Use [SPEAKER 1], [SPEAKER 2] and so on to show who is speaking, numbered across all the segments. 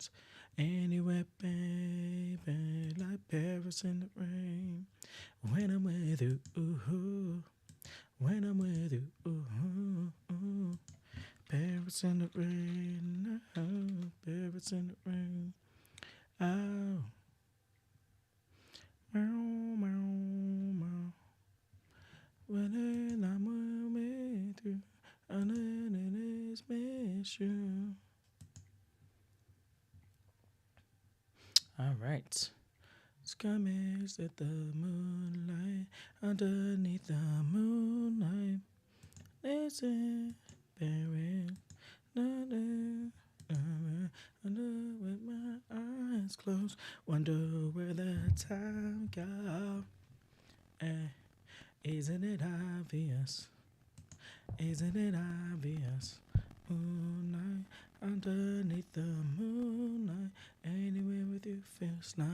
[SPEAKER 1] friends. Anywhere, baby, like Paris in the rain. When I'm with you, ooh, when I'm with you, ooh. Paris in the rain, oh, Paris in the rain. Oh, meow, meow, meow. When I'm with you, and then it's special. All right. Skirmish at the moonlight, underneath the moonlight. Listen, Paris, under with my eyes closed, wonder where the time go. Isn't it obvious? Isn't it obvious? Moonlight, underneath the moonlight, anywhere with you feels like.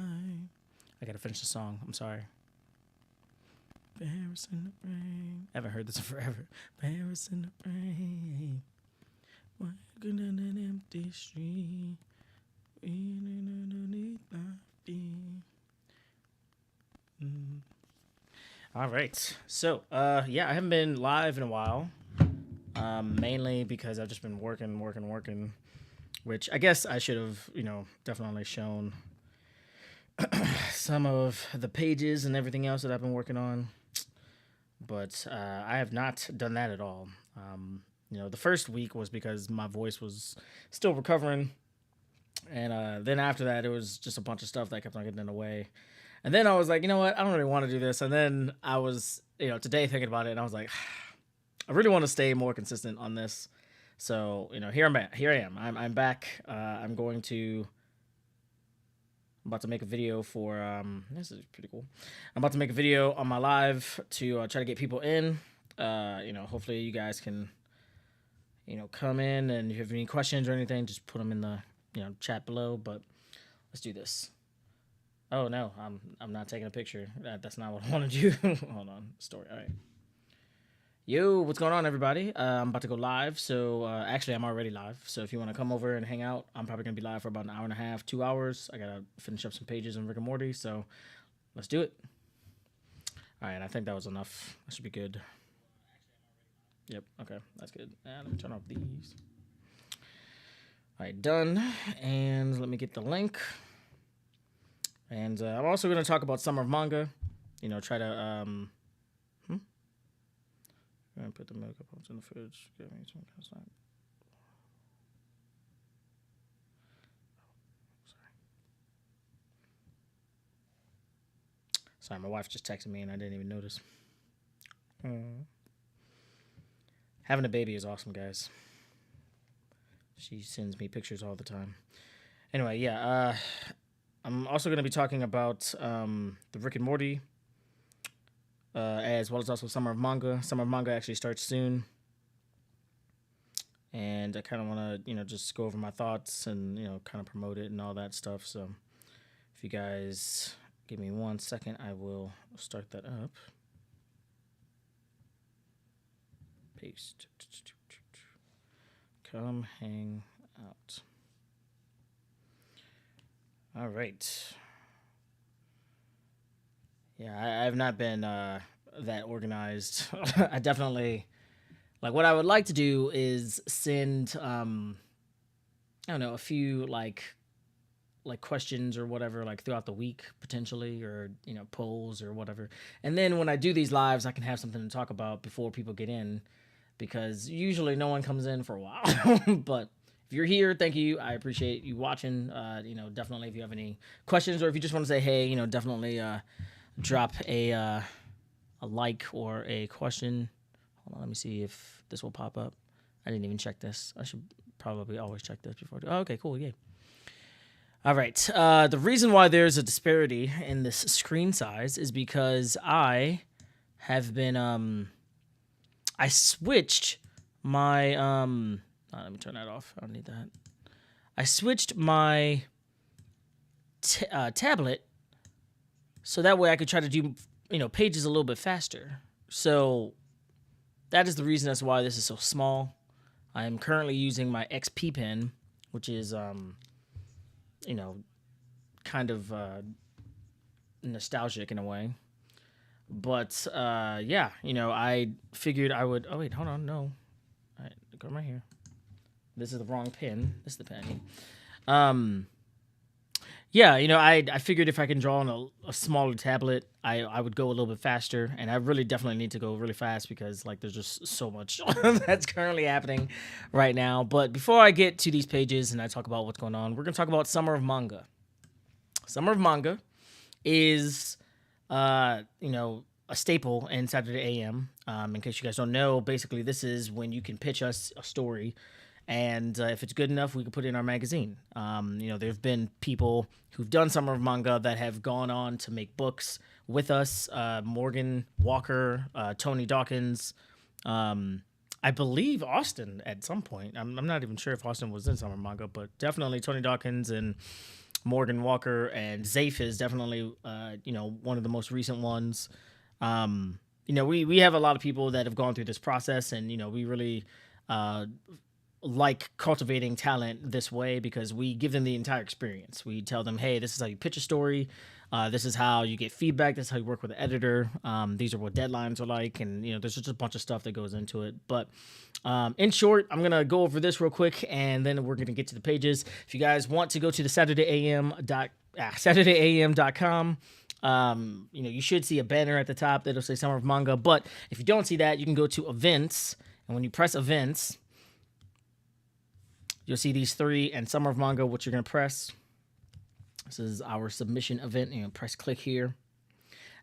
[SPEAKER 1] I gotta finish the song. I'm sorry. Paris in the rain. I haven't heard this in forever. Paris in the rain. Walking down an empty street. Underneath my feet. All right. So, yeah, I haven't been live in a while. Mainly because I've just been working, which I guess I should have, definitely shown some of the pages and everything else that I've been working on. But I have not done that at all. The first week was because my voice was still recovering. And then after that, it was just a bunch of stuff that kept on getting in the way. And then I was like, you know what? I don't really want to do this. And then I was, today thinking about it, and I was like, I really want to stay more consistent on this. So, here I am. I'm back. I'm about to make a video for, this is pretty cool. I'm about to make a video on my live to try to get people in. Hopefully you guys can, come in, and if you have any questions or anything, just put them in the, chat below. But let's do this. Oh no, I'm not taking a picture. That's not what I want to do. Hold on, story. All right. Yo, what's going on, everybody? I'm about to go live. So actually, I'm already live. So if you want to come over and hang out, I'm probably gonna be live for about an hour and a half, 2 hours. I gotta finish up some pages on Rick and Morty. So let's do it. All right, I think that was enough. That should be good. Yep. Okay, that's good. Let me turn off these. All right, done. And let me get the link. And I'm also going to talk about Summer of Manga. Try to... I'm going to put the makeup in the fridge. Give me some kind of snack. Sorry, my wife just texted me and I didn't even notice. Having a baby is awesome, guys. She sends me pictures all the time. Anyway, yeah. I'm also going to be talking about the Rick and Morty, as well as also Summer of Manga. Summer of Manga actually starts soon. And I kind of want to, just go over my thoughts and, kind of promote it and all that stuff. So if you guys give me 1 second, I will start that up. Paste. Come hang out. All right. Yeah, I have not been that organized. I definitely, what I would like to do is send, I don't know, a few, like questions or whatever, throughout the week, potentially, or, polls or whatever. And then when I do these lives, I can have something to talk about before people get in, because usually no one comes in for a while. But if you're here, thank you. I appreciate you watching. Definitely if you have any questions or if you just want to say hey, definitely drop a like or a question. Hold on, let me see if this will pop up. I didn't even check this. I should probably always check this before. Oh, okay, cool, yeah. All right. The reason why there's a disparity in this screen size is because I have been I switched my let me turn that off. I don't need that. I switched my tablet so that way I could try to do, pages a little bit faster. So that is the reason as why this is so small. I am currently using my XP pen, which is you know, kind of nostalgic in a way. But yeah, I figured I would. Oh wait, hold on, no, go right here. This is the wrong pen. This is the pen. Um, yeah, I figured if I can draw on a smaller tablet, I would go a little bit faster, and I really definitely need to go really fast because like there's just so much that's currently happening right now. But before I get to these pages and I talk about what's going on, we're gonna talk about Summer of Manga. Summer of Manga is a staple in Saturday AM. In case you guys don't know, basically this is when you can pitch us a story, and if it's good enough, we can put it in our magazine. There have been people who've done Summer of Manga that have gone on to make books with us. Morgan Walker, Tony Dawkins, I believe Austin at some point. I'm not even sure if Austin was in Summer of Manga, but definitely Tony Dawkins and Morgan Walker, and Zafe is definitely one of the most recent ones. We have a lot of people that have gone through this process, and we really like cultivating talent this way because we give them the entire experience. We tell them, hey, this is how you pitch a story. This is how you get feedback. This is how you work with the editor. These are what deadlines are like. And, there's just a bunch of stuff that goes into it. But in short, I'm going to go over this real quick, and then we're going to get to the pages. If you guys want to go to the SaturdayAM.com, you should see a banner at the top that'll say Summer of Manga. But if you don't see that, you can go to events. And when you press events, you'll see these three, and Summer of Manga, what you're going to press. This is our submission event. Press click here.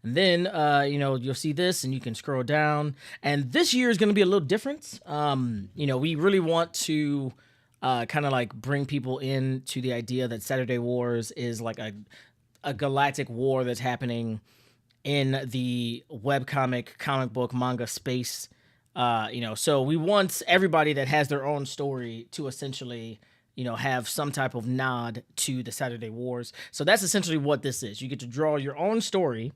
[SPEAKER 1] And then, you'll see this, and you can scroll down. And this year is going to be a little different. We really want to kind of like bring people into the idea that Saturday Wars is like a galactic war that's happening in the webcomic, comic book, manga space. So we want everybody that has their own story to essentially, have some type of nod to the Saturday Wars. So that's essentially what this is. You get to draw your own story,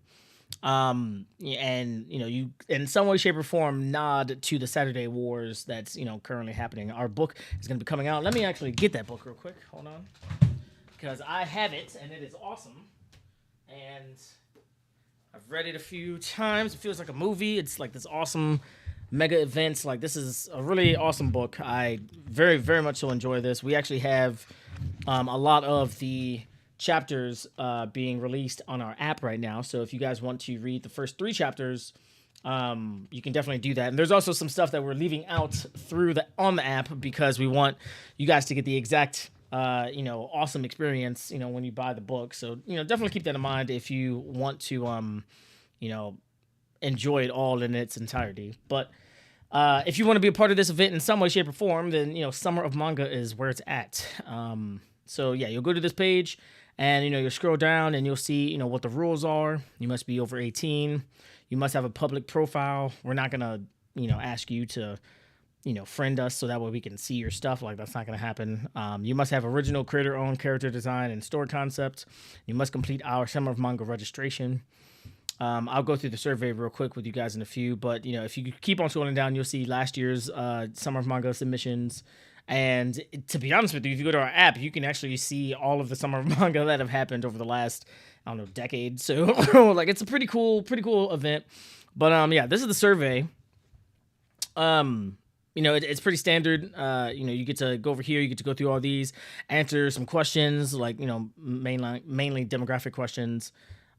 [SPEAKER 1] and you in some way, shape, or form nod to the Saturday Wars that's currently happening. Our book is going to be coming out. Let me actually get that book real quick. Hold on, because I have it and it is awesome, and I've read it a few times. It feels like a movie. It's like this awesome mega events. Like, this is a really awesome book. I very, very much so enjoy this. We actually have a lot of the chapters being released on our app right now. So if you guys want to read the first 3 chapters, you can definitely do that. And there's also some stuff that we're leaving out on the app because we want you guys to get the exact awesome experience when you buy the book. So definitely keep that in mind if you want to enjoy it all in its entirety. But if you want to be a part of this event in some way, shape, or form, then Summer of Manga is where it's at. So yeah, you'll go to this page, and you'll scroll down, and you'll see what the rules are. You must be over 18. You must have a public profile. We're not gonna ask you to friend us so that way we can see your stuff. Like, that's not gonna happen. You must have original creator-owned character design and story concept. You must complete our Summer of Manga registration. I'll go through the survey real quick with you guys in a few, but if you keep on scrolling down, you'll see last year's Summer of Manga submissions. And to be honest with you, if you go to our app, you can actually see all of the Summer of Manga that have happened over the last, decade. So like, it's a pretty cool event. But yeah, this is the survey. It's pretty standard. You get to go over here, you get to go through all these, answer some questions, like mainly demographic questions.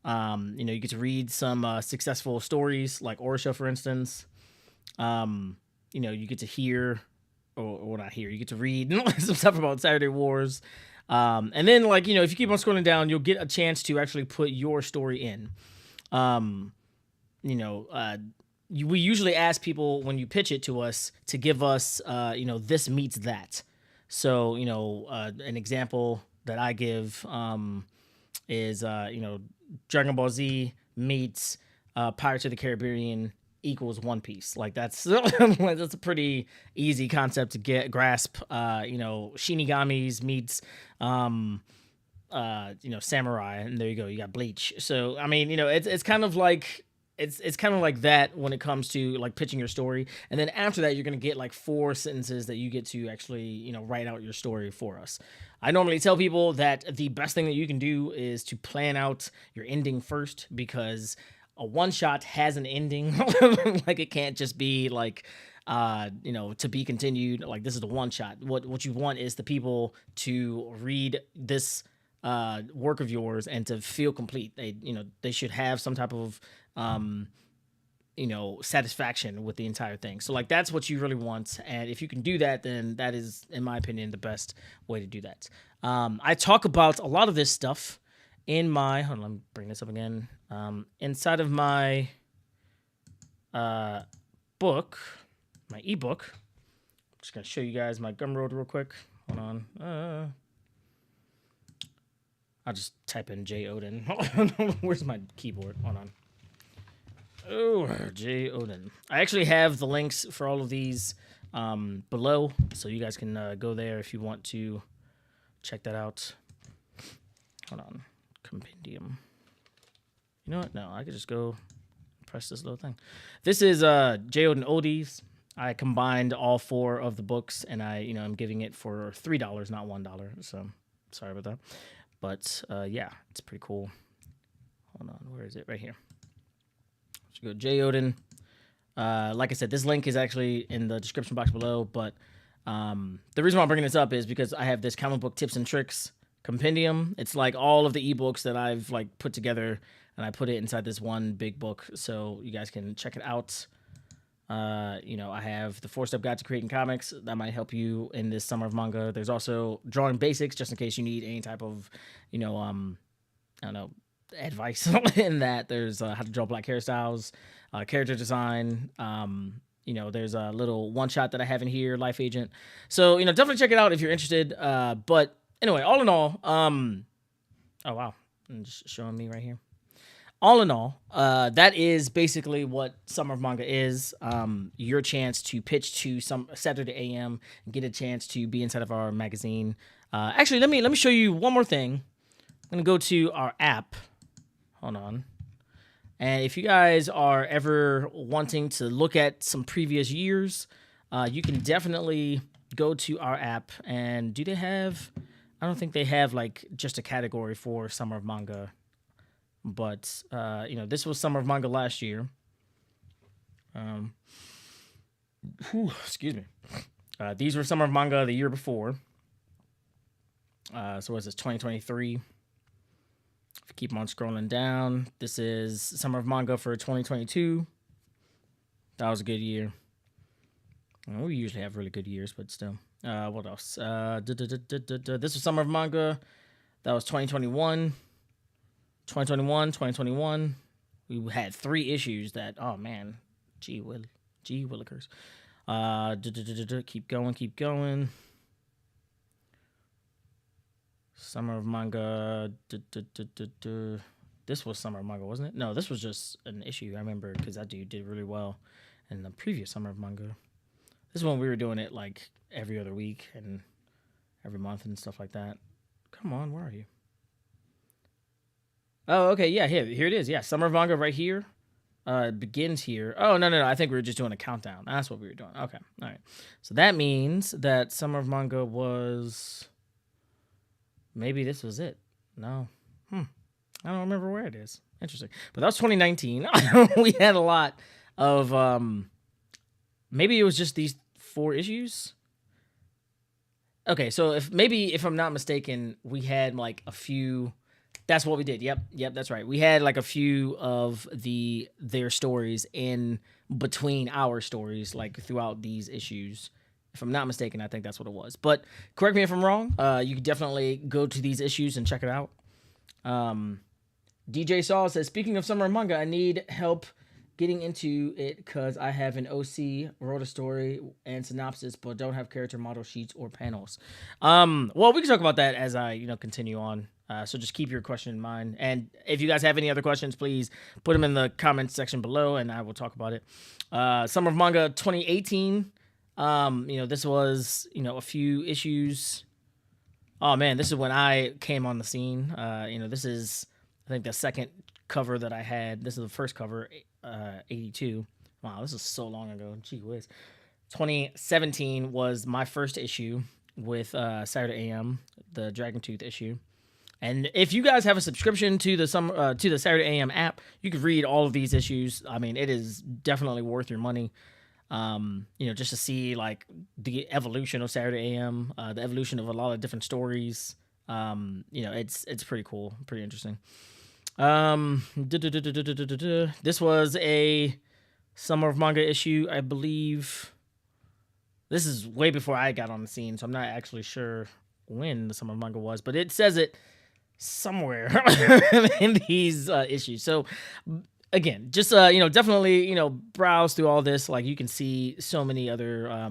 [SPEAKER 1] You get to read some successful stories, like Orisha, for instance. You get to hear, or not hear, you get to read some stuff about Saturday Wars. And then, if you keep on scrolling down, you'll get a chance to actually put your story in. We usually ask people when you pitch it to us to give us, this meets that. So, an example that I give is, Dragon Ball Z meets Pirates of the Caribbean equals One Piece. Like, that's that's a pretty easy concept to grasp. Shinigamis meets Samurai, and there you go, you got Bleach. So I mean, it's kind of like it's kind of like that when it comes to like pitching your story, and then after that you're gonna get like 4 sentences that you get to actually write out your story for us. I normally tell people that the best thing that you can do is to plan out your ending first, because a one shot has an ending. Like it can't just be like to be continued. Like this is the one shot. What you want is the people to read this work of yours and to feel complete. They should have some type of satisfaction with the entire thing. So like that's what you really want, and if you can do that, then that is, in my opinion, the best way to do that. I talk about a lot of this stuff in my, hold on, let me bring this up again. Inside of my book, my ebook. I'm just gonna show you guys my Gumroad real quick. Hold on. I'll just type in Jeyodin. Where's my keyboard? Hold on. Oh, Jeyodin. I actually have the links for all of these below, so you guys can go there if you want to check that out. Hold on. Compendium. You know what? No, I could just go press this little thing. This is Jeyodin Oldies. I combined all 4 of the books, and I'm giving it for $3, not $1. So sorry about that. But yeah, it's pretty cool. Hold on, where is it? Right here. So go Jeyodin. Like I said, this link is actually in the description box below. But the reason why I'm bringing this up is because I have this comic book tips and tricks compendium. It's like all of the ebooks that I've like put together, and I put it inside this one big book, so you guys can check it out. I have the 4-step guide to creating comics that might help you in this summer of manga. There's also drawing basics, just in case you need any type of, I don't know, advice in that. There's how to draw black hairstyles, character design. There's a little one shot that I have in here, Life Agent. So, definitely check it out if you're interested. But anyway, all in all, oh wow, and just showing me right here. All in all, that is basically what Summer of Manga is. Your chance to pitch to some Saturday AM and get a chance to be inside of our magazine. Actually, let me show you one more thing. I'm gonna go to our app. Hold on. And if you guys are ever wanting to look at some previous years, you can definitely go to our app. And do they have? I don't think they have like just a category for Summer of Manga. But, this was Summer of Manga last year. Excuse me. These were Summer of Manga the year before. So what's this, 2023? If you keep on scrolling down, this is Summer of Manga for 2022. That was a good year. We usually have really good years, but still. What else? This was Summer of Manga. That was 2021. 2021. We had 3 issues that, oh man, gee willikers. Keep going. Summer of Manga. This was Summer of Manga, wasn't it? No, this was just an issue. I remember because that dude did really well in the previous Summer of Manga. This is when we were doing it like every other week and every month and stuff like that. Come on, where are you? Oh, okay, yeah, here it is. Yeah, Summer of Manga right here. Begins here. Oh, no. I think we were just doing a countdown. That's what we were doing. Okay, all right. So that means that Summer of Manga was... Maybe this was it. No. I don't remember where it is. Interesting. But that was 2019. We had a lot of... Maybe it was just these 4 issues? Okay, so if I'm not mistaken, we had like a few... That's what we did. Yep, that's right. We had like a few of their stories in between our stories, like throughout these issues. If I'm not mistaken, I think that's what it was. But correct me if I'm wrong. You can definitely go to these issues and check it out. DJ Saul says, speaking of Summer of Manga, I need help getting into it because I have an OC, wrote a story and synopsis, but don't have character model sheets or panels. Well, we can talk about that as I continue on. So just keep your question in mind. And if you guys have any other questions, please put them in the comments section below and I will talk about it. Summer of Manga 2018. This was, a few issues. Oh man, this is when I came on the scene. This is, I think, the second cover that I had. This is the first cover, 82. Wow, this is so long ago. Gee whiz. 2017 was my first issue with Saturday AM, the Dragon Tooth issue. And if you guys have a subscription to the Saturday AM app, you can read all of these issues. I mean, it is definitely worth your money. Just to see like the evolution of Saturday AM, the evolution of a lot of different stories. It's pretty cool, pretty interesting. This was a Summer of Manga issue, I believe. This is way before I got on the scene, so I'm not actually sure when the Summer of Manga was, but it says it somewhere in these issues. So again, just definitely browse through all this. Like you can see so many other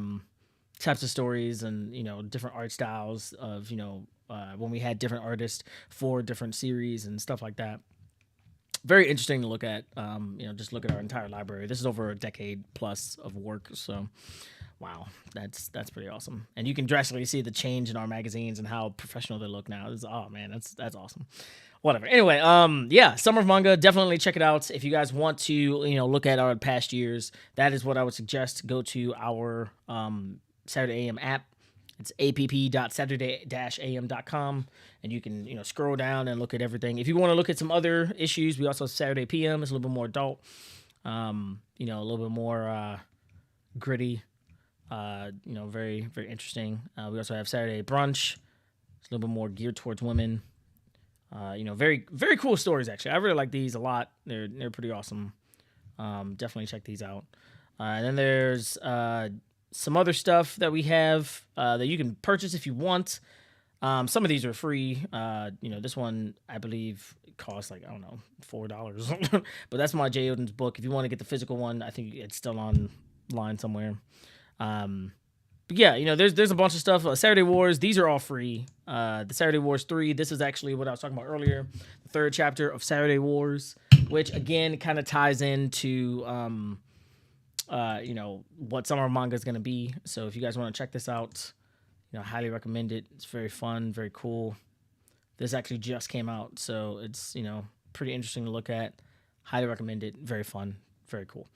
[SPEAKER 1] types of stories and different art styles of when we had different artists for different series and stuff like that. Very interesting to look at. Just look at our entire library. This is over a decade plus of work. So wow, that's pretty awesome. And you can drastically see the change in our magazines and how professional they look now. That's awesome. Whatever. Anyway, Summer of Manga, definitely check it out. If you guys want to, look at our past years, that is what I would suggest. Go to our Saturday AM app. It's app.saturday-am.com, and you can, scroll down and look at everything. If you want to look at some other issues, we also have Saturday PM. It's a little bit more adult, a little bit more gritty. Very, very interesting. We also have Saturday Brunch. It's a little bit more geared towards women. Very, very cool stories, actually. I really like these a lot. They're pretty awesome. Definitely check these out. And then there's some other stuff that we have that you can purchase if you want. Some of these are free. This one, I believe, costs like, I don't know, $4. But that's my Jeyodin's book. If you want to get the physical one, I think it's still online somewhere. But yeah, there's a bunch of stuff. Saturday Wars, these are all free. The Saturday Wars 3, this is actually what I was talking about earlier. The third chapter of Saturday Wars, which again kind of ties into what Summer of Manga is going to be. So if you guys want to check this out, I highly recommend it. It's very fun, very cool. This actually just came out, so it's, pretty interesting to look at. Highly recommend it. Very fun, very cool.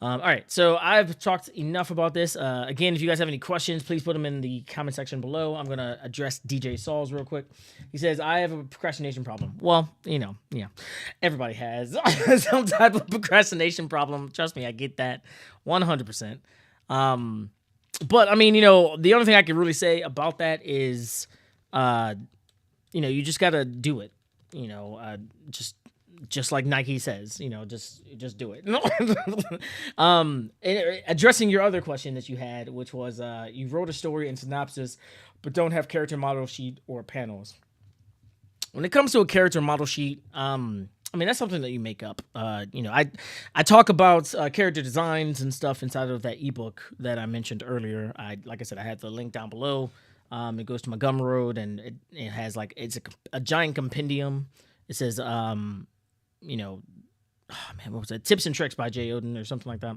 [SPEAKER 1] All right, so I've talked enough about this. Again, if you guys have any questions, please put them in the comment section below. I'm going to address DJ Sauls real quick. He says, I have a procrastination problem. Well, everybody has some type of procrastination problem. Trust me, I get that 100%. But, I mean, the only thing I can really say about that is, you just got to do it. Just like Nike says, just do it. Addressing your other question that you had, which was you wrote a story and synopsis, but don't have character model sheet or panels. When it comes to a character model sheet, that's something that you make up. I talk about character designs and stuff inside of that ebook that I mentioned earlier. Like I said, I had the link down below. It goes to my Gumroad, and it has it's a giant compendium. It says, what was that? Tips and Tricks by Jeyodin or something like that.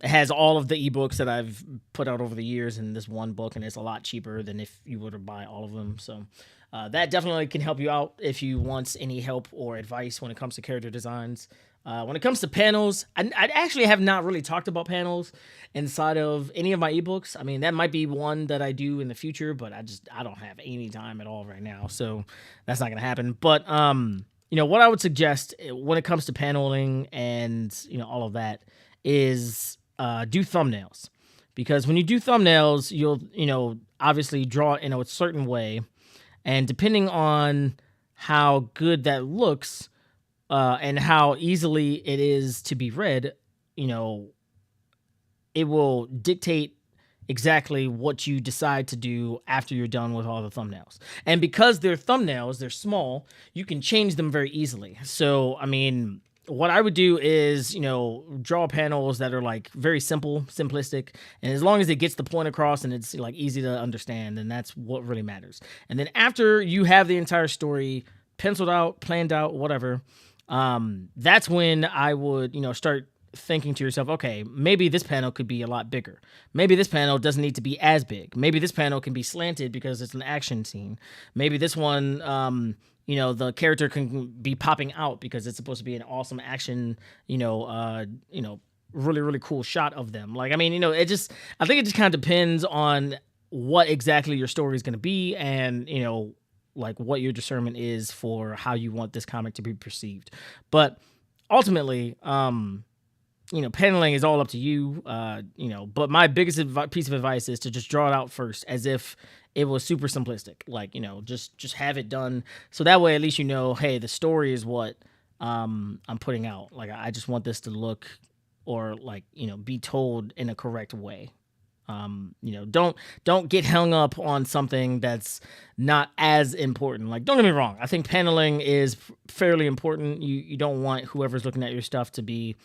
[SPEAKER 1] It has all of the ebooks that I've put out over the years in this one book, and it's a lot cheaper than if you were to buy all of them. So that definitely can help you out if you want any help or advice when it comes to character designs. When it comes to panels, I actually have not really talked about panels inside of any of my ebooks. I mean, that might be one that I do in the future, but I don't have any time at all right now, so that's not going to happen. But what I would suggest when it comes to paneling and, all of that is do thumbnails. Because when you do thumbnails, you'll, obviously draw in a certain way. And depending on how good that looks and how easily it is to be read, it will dictate exactly what you decide to do after you're done with all the thumbnails. And because they're thumbnails, they're small, you can change them very easily. So, what I would do is, draw panels that are very simple, simplistic. And as long as it gets the point across and it's easy to understand, then that's what really matters. And then after you have the entire story penciled out, planned out, whatever, that's when I would, start thinking to yourself, okay, maybe this panel could be a lot bigger. Maybe this panel doesn't need to be as big. Maybe this panel can be slanted because it's an action scene. Maybe this one, the character can be popping out because it's supposed to be an awesome action, really, really cool shot of them. Like, I mean, I think it just kind of depends on what exactly your story is going to be and, like what your discernment is for how you want this comic to be perceived. But ultimately, paneling is all up to you, but my biggest piece of advice is to just draw it out first as if it was super simplistic. Like, just have it done. So that way, at least, hey, the story is what I'm putting out. Like, I just want this to look or like, be told in a correct way. Don't get hung up on something that's not as important. Like, don't get me wrong. I think paneling is fairly important. You don't want whoever's looking at your stuff to be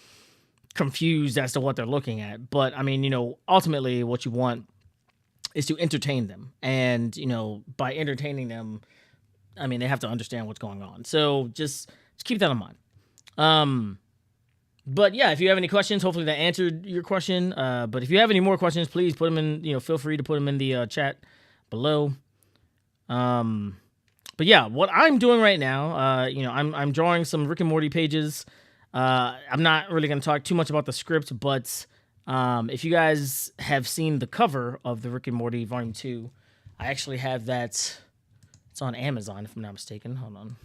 [SPEAKER 1] confused as to what they're looking at. But I mean, ultimately what you want is to entertain them. And, by entertaining them, I mean, they have to understand what's going on. So just keep that in mind. But yeah, if you have any questions, hopefully that answered your question. But if you have any more questions, please put them in, feel free to put them in the chat below. But yeah, what I'm doing right now, I'm drawing some Rick and Morty pages. I'm not really going to talk too much about the script, but if you guys have seen the cover of the Rick and Morty Volume 2, I actually have that. It's on Amazon, if I'm not mistaken. Hold on.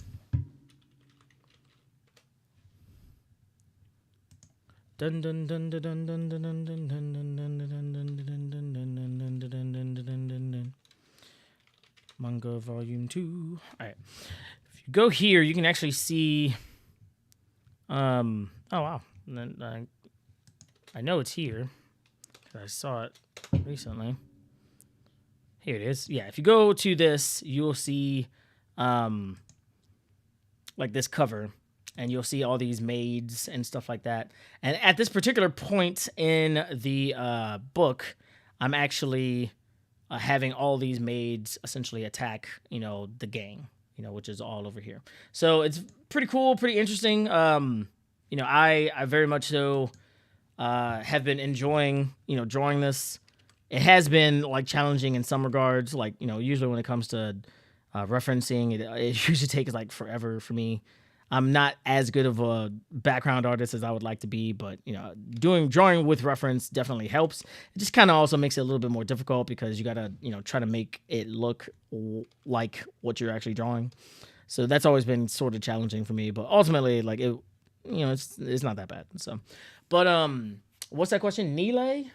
[SPEAKER 1] Dun dun dun dun dun dun dun dun dun dun dun dun dun dun. Manga Volume 2. All right. If you go here, you can actually see. Oh wow. I know it's here. I saw it recently. Here it is. Yeah, if you go to this, you'll see like this cover. And you'll see all these maids and stuff like that. And at this particular point in the book, I'm actually having all these maids essentially attack, the gang, which is all over here. So it's pretty cool, pretty interesting. I very much so have been enjoying, drawing this. It has been like challenging in some regards. Like, usually when it comes to referencing, it usually takes like forever for me. I'm not as good of a background artist as I would like to be, but, drawing with reference definitely helps. It just kind of also makes it a little bit more difficult because you got to, try to make it look like what you're actually drawing. So that's always been sort of challenging for me, but ultimately, like, it, it's not that bad. So, but, what's that question? Nile?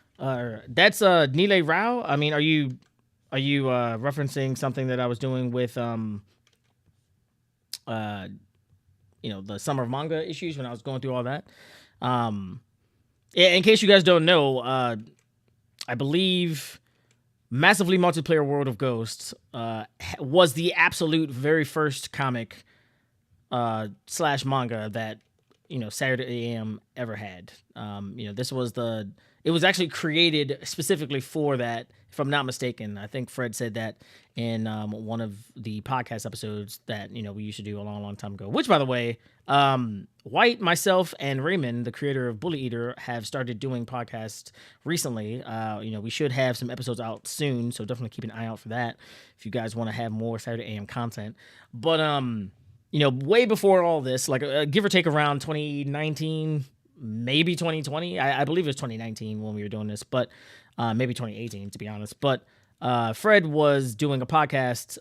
[SPEAKER 1] That's, Nile Rao. I mean, are you referencing something that I was doing with, the Summer of Manga issues when I was going through all that. In case you guys don't know, I believe Massively Multiplayer World of Ghosts was the absolute very first comic / manga that, Saturday AM ever had. It was actually created specifically for that, if I'm not mistaken. I think Fred said that in one of the podcast episodes that, we used to do a long, long time ago. Which, by the way, White, myself, and Raymond, the creator of Bully Eater, have started doing podcasts recently. We should have some episodes out soon, so definitely keep an eye out for that if you guys want to have more Saturday AM content. But, way before all this, like give or take around 2019, maybe 2020. I believe it was 2019 when we were doing this, but maybe 2018 to be honest. But Fred was doing a podcast